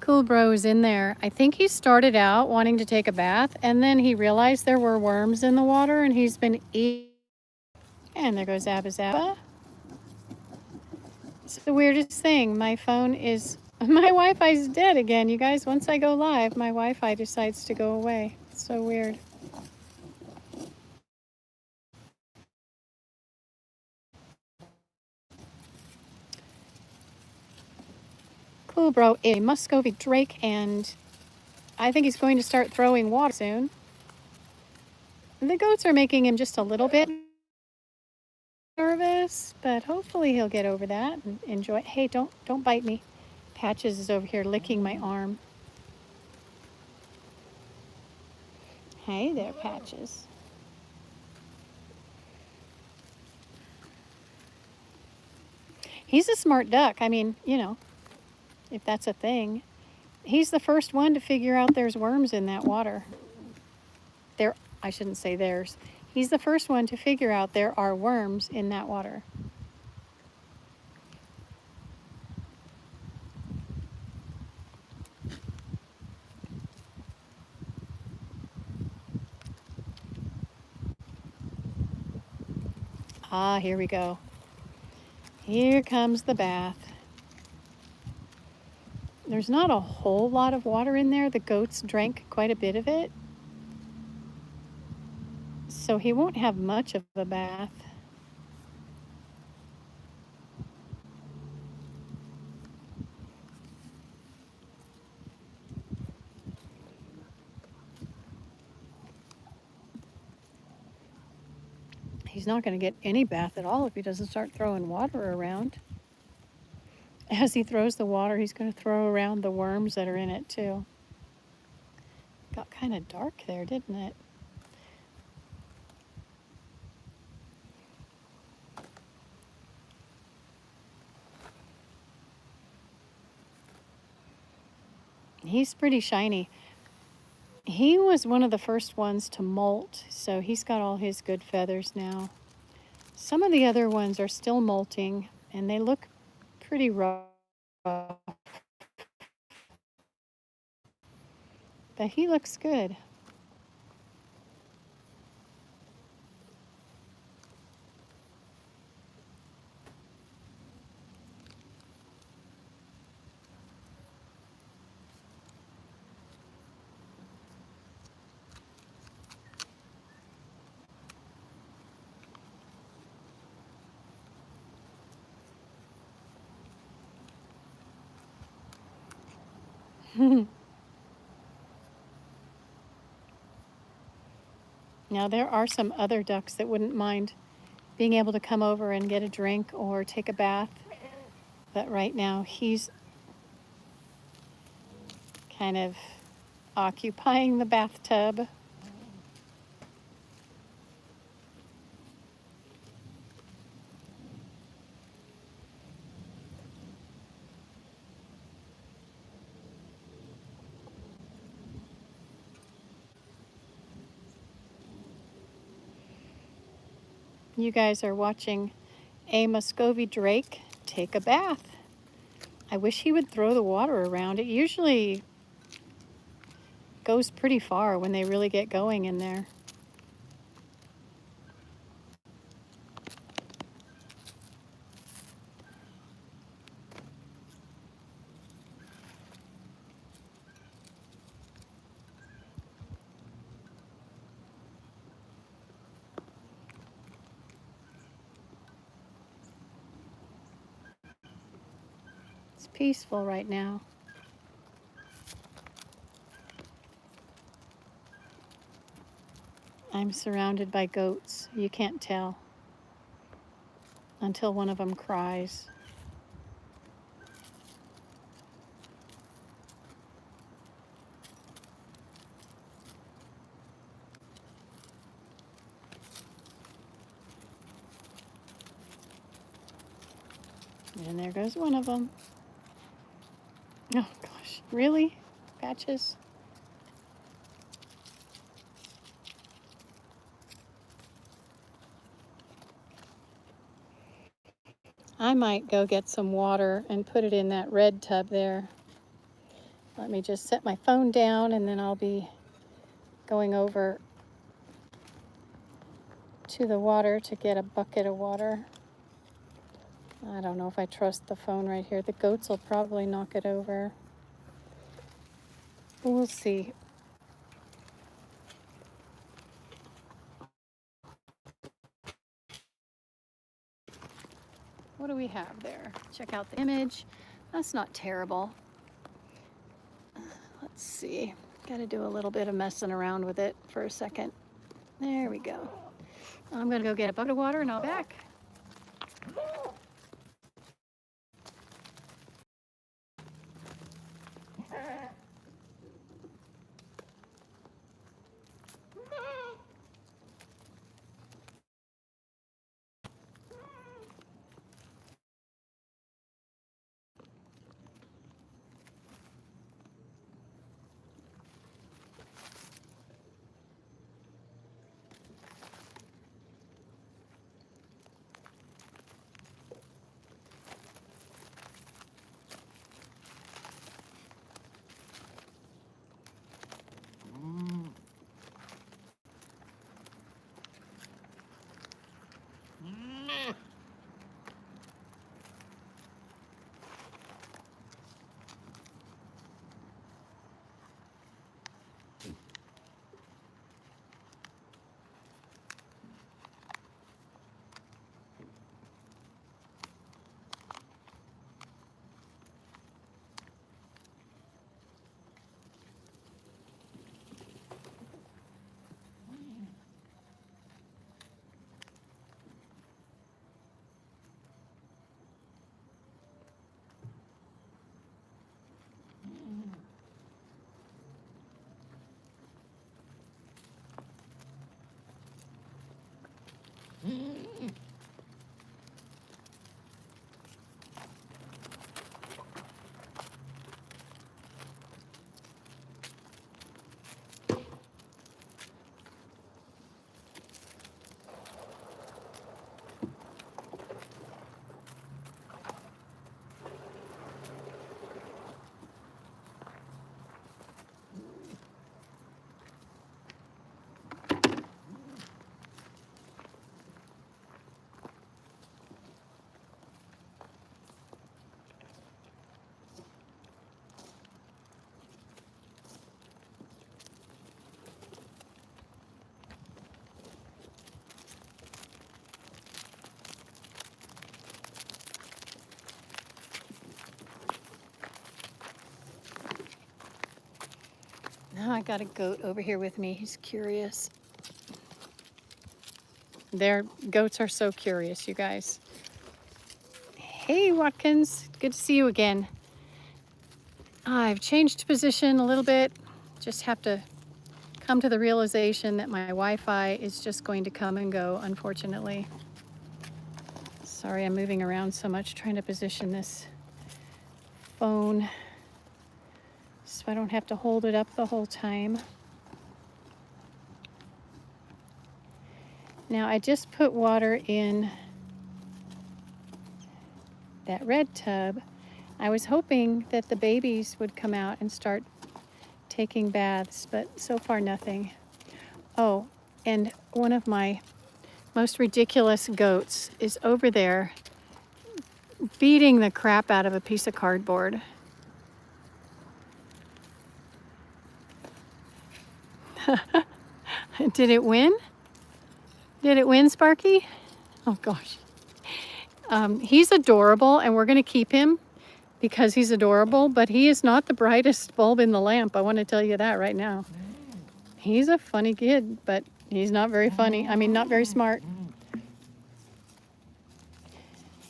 Cool Bro is in there. I think he started out wanting to take a bath, and then he realized there were worms in the water, and he's been eating. And there goes Abba Zaba. It's the weirdest thing. My phone is, my Wi-Fi's dead again, you guys. Once I go live, my Wi-Fi decides to go away. It's so weird. Cool Bro, a Muscovy Drake, and I think he's going to start throwing water soon. The goats are making him just a little bit nervous, but hopefully he'll get over that and enjoy. Hey, don't bite me. Patches is over here licking my arm. Hey there, Patches. He's a smart duck. I mean, you know, if that's a thing. He's the first one to figure out there's worms in that water. I shouldn't say there's. He's the first one to figure out there are worms in that water. Ah, here we go. Here comes the bath. There's not a whole lot of water in there. The goats drank quite a bit of it. So he won't have much of a bath. He's not going to get any bath at all if he doesn't start throwing water around. As he throws the water, he's going to throw around the worms that are in it too. Got kind of dark there, didn't it? He's pretty shiny. He was one of the first ones to molt, so he's got all his good feathers now. Some of the other ones are still molting, and they look pretty rough. But he looks good. Now, there are some other ducks that wouldn't mind being able to come over and get a drink or take a bath. But right now, he's kind of occupying the bathtub. You guys are watching a Muscovy Drake take a bath. I wish he would throw the water around. It usually goes pretty far when they really get going in there. It's peaceful right now. I'm surrounded by goats. You can't tell until one of them cries. And there goes one of them. Oh gosh, really? Patches? I might go get some water and put it in that red tub there. Let me just set my phone down and then I'll be going over to the water to get a bucket of water. I don't know if I trust the phone right here. The goats will probably knock it over. We'll see. What do we have there? Check out the image. That's not terrible. Let's see. Got to do a little bit of messing around with it for a second. There we go. I'm going to go get a bucket of water and I'll be back. Now I got a goat over here with me. He's curious. Their goats are so curious, you guys. Hey, Watkins. Good to see you again. I've changed position a little bit. Just have to come to the realization that my Wi-Fi is just going to come and go, unfortunately. Sorry, I'm moving around so much trying to position this phone so I don't have to hold it up the whole time. Now I just put water in that red tub. I was hoping that the babies would come out and start taking baths, but so far nothing. Oh, and one of my most ridiculous goats is over there beating the crap out of a piece of cardboard. Did it win? Did it win, Sparky? Oh gosh. He's adorable and we're gonna keep him because he's adorable, but he is not the brightest bulb in the lamp. I want to tell you that right now. He's a funny kid, but he's not very funny. I mean, not very smart.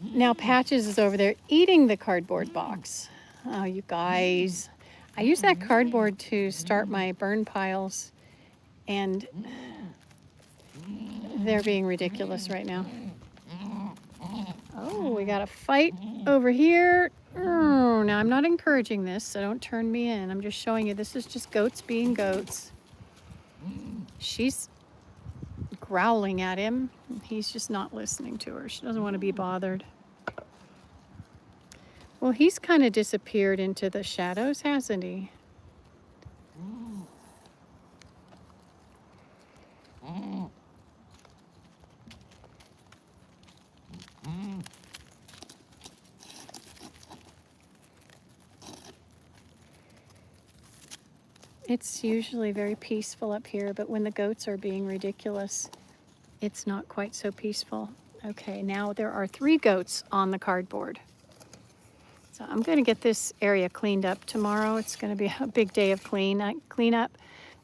Now Patches is over there eating the cardboard box. Oh, you guys. I use that cardboard to start my burn piles, and they're being ridiculous right now. Oh, we got a fight over here. Oh, now I'm not encouraging this, so don't turn me in. I'm just showing you this is just goats being goats. She's growling at him. He's just not listening to her. She doesn't want to be bothered. Well, he's kind of disappeared into the shadows, hasn't he? It's usually very peaceful up here, but when the goats are being ridiculous, it's not quite so peaceful. Okay, now there are 3 goats on the cardboard. So I'm going to get this area cleaned up tomorrow. It's going to be a big day of cleanup.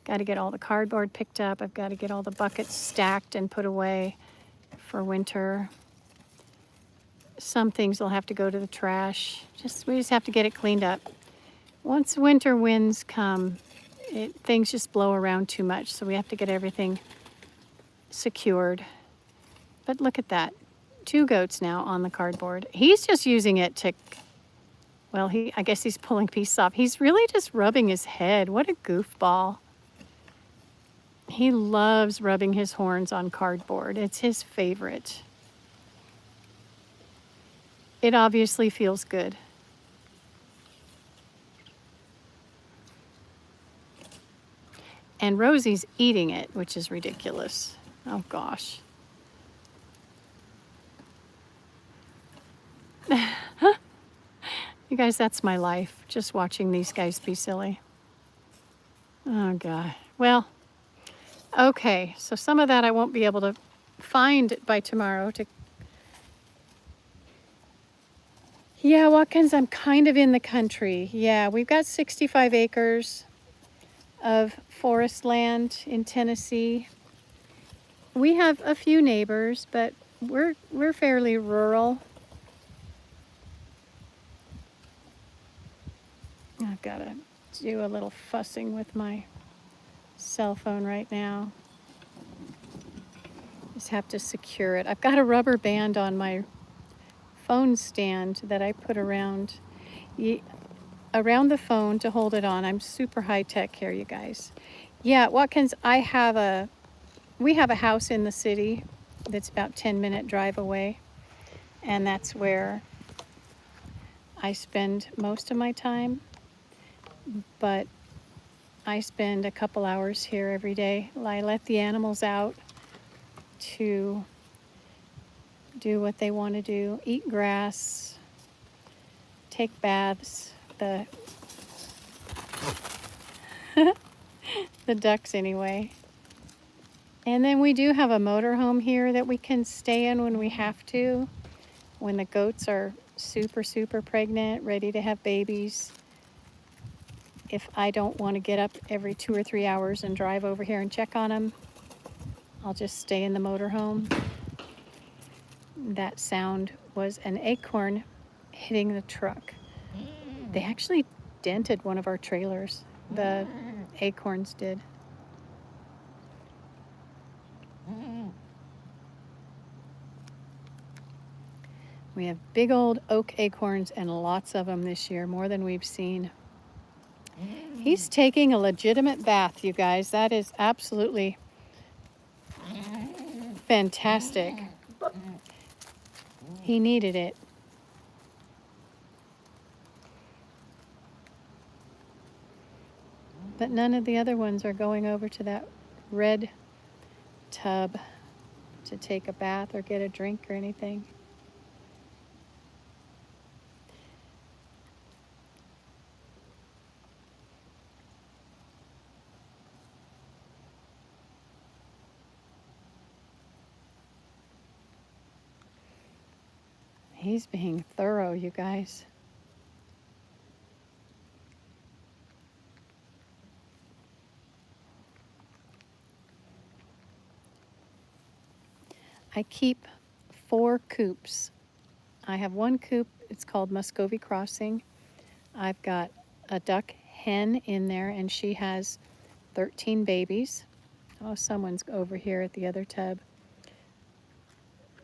Got to get all the cardboard picked up. I've got to get all the buckets stacked and put away for winter. Some things will have to go to the trash. We just have to get it cleaned up. Once winter winds come, things just blow around too much, so we have to get everything secured. But look at that. 2 goats now on the cardboard. He's just using it to, well, I guess he's pulling pieces off. He's really just rubbing his head. What a goofball. He loves rubbing his horns on cardboard. It's his favorite. It obviously feels good. And Rosie's eating it, which is ridiculous. Oh gosh. You guys, that's my life, just watching these guys be silly. Oh God. Well, okay, so some of that I won't be able to find by tomorrow. Yeah, Watkins, I'm kind of in the country. Yeah, we've got 65 acres of forest land in Tennessee. We have a few neighbors, but we're fairly rural. I've got to do a little fussing with my cell phone right now. Just have to secure it. I've got a rubber band on my phone stand that I put around the phone to hold it on. I'm super high tech here, you guys. Yeah, Watkins, we have a house in the city that's about 10-minute drive away, and that's where I spend most of my time. But I spend a couple hours here every day. I let the animals out to do what they want to do, eat grass, take baths, the ducks anyway. And then we do have a motorhome here that we can stay in when we have to, when the goats are super, super pregnant, ready to have babies. If I don't want to get up every 2 or 3 hours and drive over here and check on them, I'll just stay in the motorhome. That sound was an acorn hitting the truck. They actually dented one of our trailers. The acorns did. We have big old oak acorns and lots of them this year, more than we've seen. He's taking a legitimate bath, you guys. That is absolutely fantastic. He needed it. But none of the other ones are going over to that red tub to take a bath or get a drink or anything. He's being thorough, you guys. I keep 4 coops. I have 1 coop, it's called Muscovy Crossing. I've got a duck hen in there, and she has 13 babies. Oh, someone's over here at the other tub.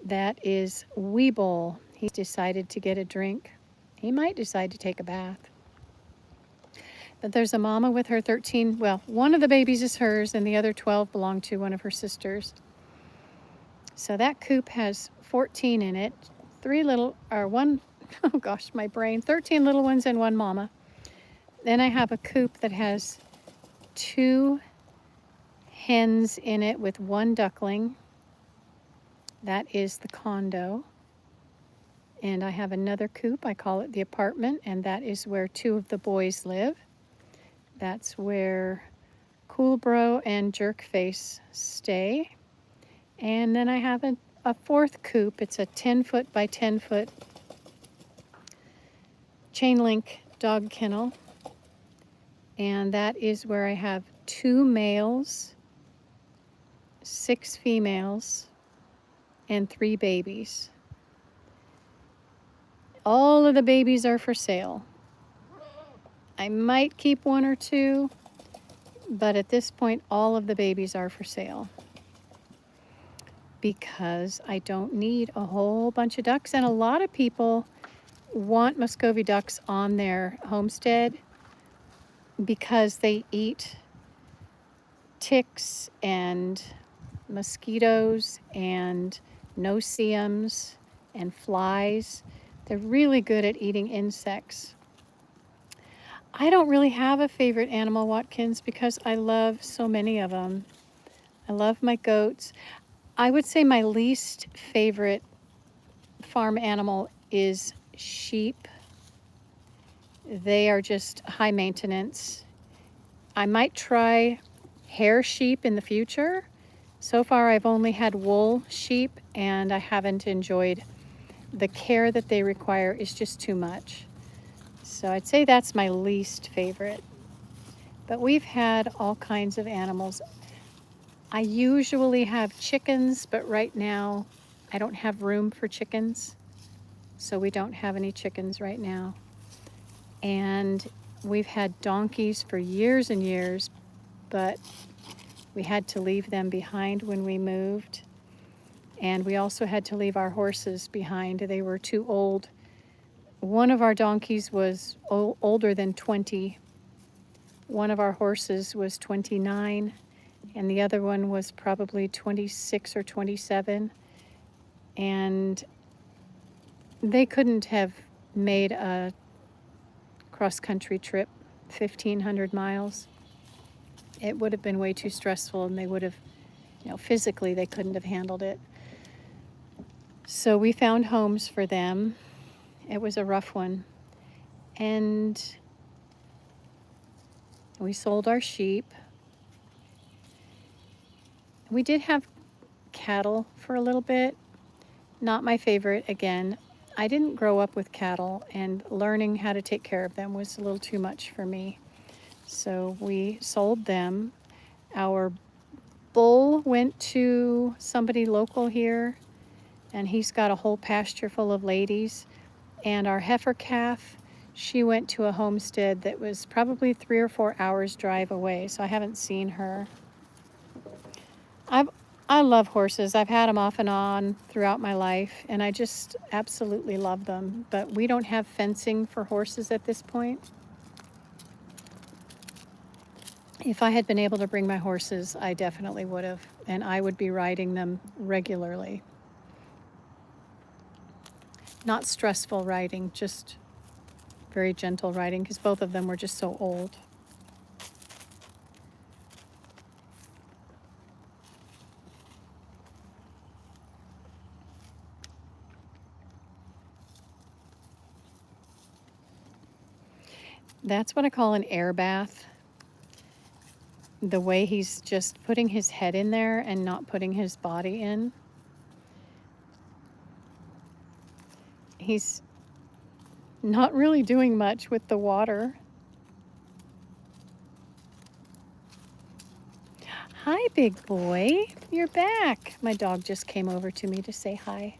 That is Weeble. He's decided to get a drink. He might decide to take a bath. But there's a mama with her 13, well, one of the babies is hers, and the other 12 belong to one of her sisters. So that coop has 14 in it. 13 little ones and 1 mama. Then I have a coop that has 2 hens in it with 1 duckling. That is the condo. And I have another coop, I call it the apartment, and that is where 2 of the boys live. That's where Coolbro and Jerkface stay. And then I have a fourth coop. It's a 10-foot by 10-foot chain link dog kennel. And that is where I have 2 males, 6 females, and 3 babies. All of the babies are for sale. I might keep 1 or 2, but at this point, all of the babies are for sale because I don't need a whole bunch of ducks. And a lot of people want Muscovy ducks on their homestead because they eat ticks and mosquitoes and no-see-ums and flies. They're really good at eating insects. I don't really have a favorite animal, Watkins, because I love so many of them. I love my goats. I would say my least favorite farm animal is sheep. They are just high maintenance. I might try hair sheep in the future. So far, I've only had wool sheep, and I haven't enjoyed the care that they require is just too much. So I'd say that's my least favorite. But we've had all kinds of animals. I usually have chickens, but right now I don't have room for chickens. So we don't have any chickens right now. And we've had donkeys for years and years, but we had to leave them behind when we moved. And we also had to leave our horses behind. They were too old. One of our donkeys was older than 20. One of our horses was 29, and the other one was probably 26 or 27. And they couldn't have made a cross-country trip 1,500 miles. It would have been way too stressful, and they would have, physically they couldn't have handled it. So we found homes for them. It was a rough one. And we sold our sheep. We did have cattle for a little bit. Not my favorite, again. I didn't grow up with cattle, and learning how to take care of them was a little too much for me. So we sold them. Our bull went to somebody local here, and he's got a whole pasture full of ladies. And our heifer calf, she went to a homestead that was probably 3 or 4 hours drive away, so I haven't seen her. I love horses. I've had them off and on throughout my life, and I just absolutely love them. But we don't have fencing for horses at this point. If I had been able to bring my horses, I definitely would have, and I would be riding them regularly. Not stressful riding, just very gentle riding, because both of them were just so old. That's what I call an air bath. The way he's just putting his head in there and not putting his body in. He's not really doing much with the water. Hi, big boy. You're back. My dog just came over to me to say hi.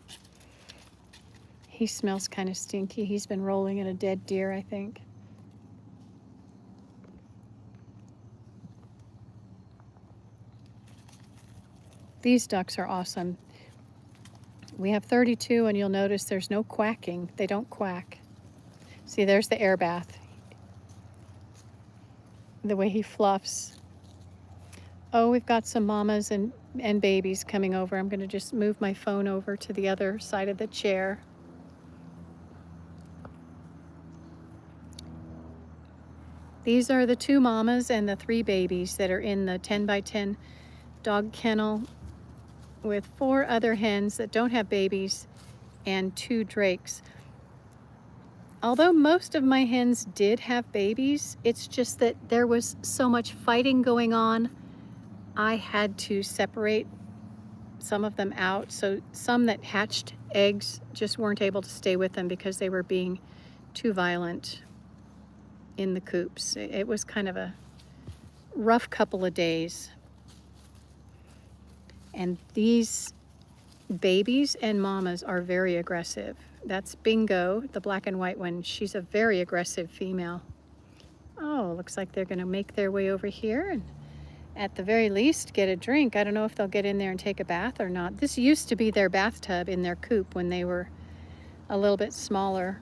He smells kind of stinky. He's been rolling in a dead deer, I think. These ducks are awesome. We have 32, and you'll notice there's no quacking. They don't quack. See, there's the air bath. The way he fluffs. Oh, we've got some mamas and babies coming over. I'm going to just move my phone over to the other side of the chair. These are the 2 mamas and the 3 babies that are in the 10 by 10 dog kennel with 4 other hens that don't have babies and 2 drakes. Although most of my hens did have babies, it's just that there was so much fighting going on. I had to separate some of them out. So some that hatched eggs just weren't able to stay with them because they were being too violent in the coops. It was kind of a rough couple of days. And these babies and mamas are very aggressive. That's Bingo, the black and white one. She's a very aggressive female. Oh, looks like they're gonna make their way over here and at the very least get a drink. I don't know if they'll get in there and take a bath or not. This used to be their bathtub in their coop when they were a little bit smaller.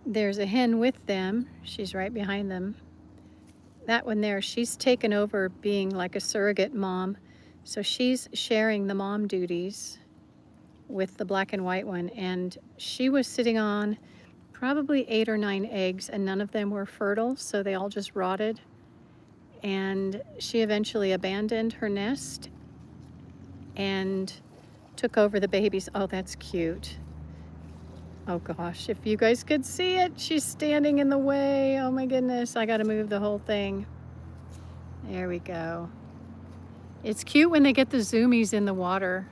There's a hen with them. She's right behind them. That one there, she's taken over being like a surrogate mom. So she's sharing the mom duties with the black and white one. And she was sitting on probably 8 or 9 eggs, and none of them were fertile, so they all just rotted. And she eventually abandoned her nest and took over the babies. Oh, that's cute. Oh gosh, if you guys could see it, she's standing in the way. Oh my goodness, I gotta move the whole thing. There we go. It's cute when they get the zoomies in the water.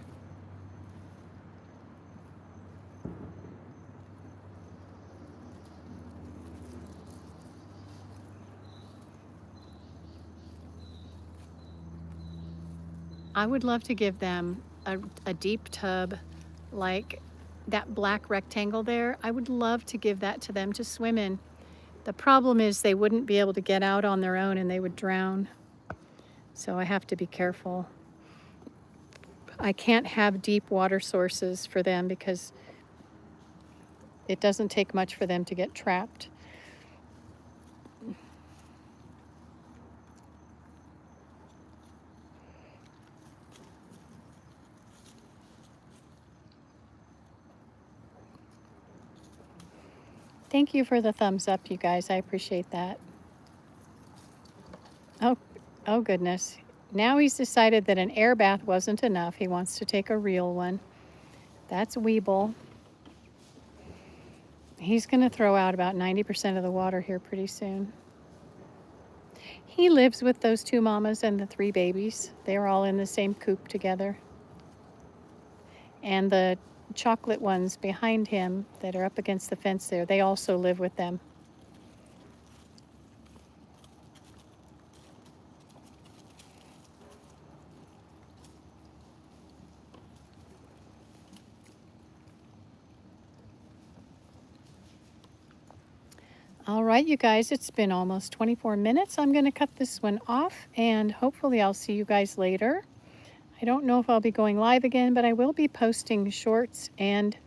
I would love to give them a deep tub like that black rectangle there. I would love to give that to them to swim in. The problem is they wouldn't be able to get out on their own and they would drown. So I have to be careful. I can't have deep water sources for them because it doesn't take much for them to get trapped. Thank you for the thumbs up, you guys. I appreciate that. Oh goodness. Now he's decided that an air bath wasn't enough. He wants to take a real one. That's Weeble. He's going to throw out about 90% of the water here pretty soon. He lives with those 2 mamas and the 3 babies. They're all in the same coop together. And the chocolate ones behind him that are up against the fence there, they also live with them. All right, you guys, it's been almost 24 minutes. I'm going to cut this one off, and hopefully I'll see you guys later. I don't know if I'll be going live again, but I will be posting shorts and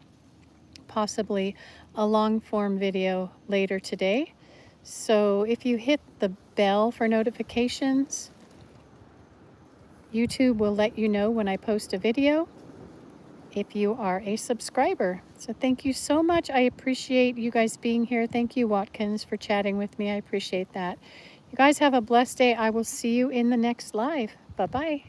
possibly a long form video later today. So if you hit the bell for notifications, YouTube will let you know when I post a video if you are a subscriber. So thank you so much. I appreciate you guys being here. Thank you, Watkins, for chatting with me. I appreciate that. You guys have a blessed day. I will see you in the next live. Bye-bye.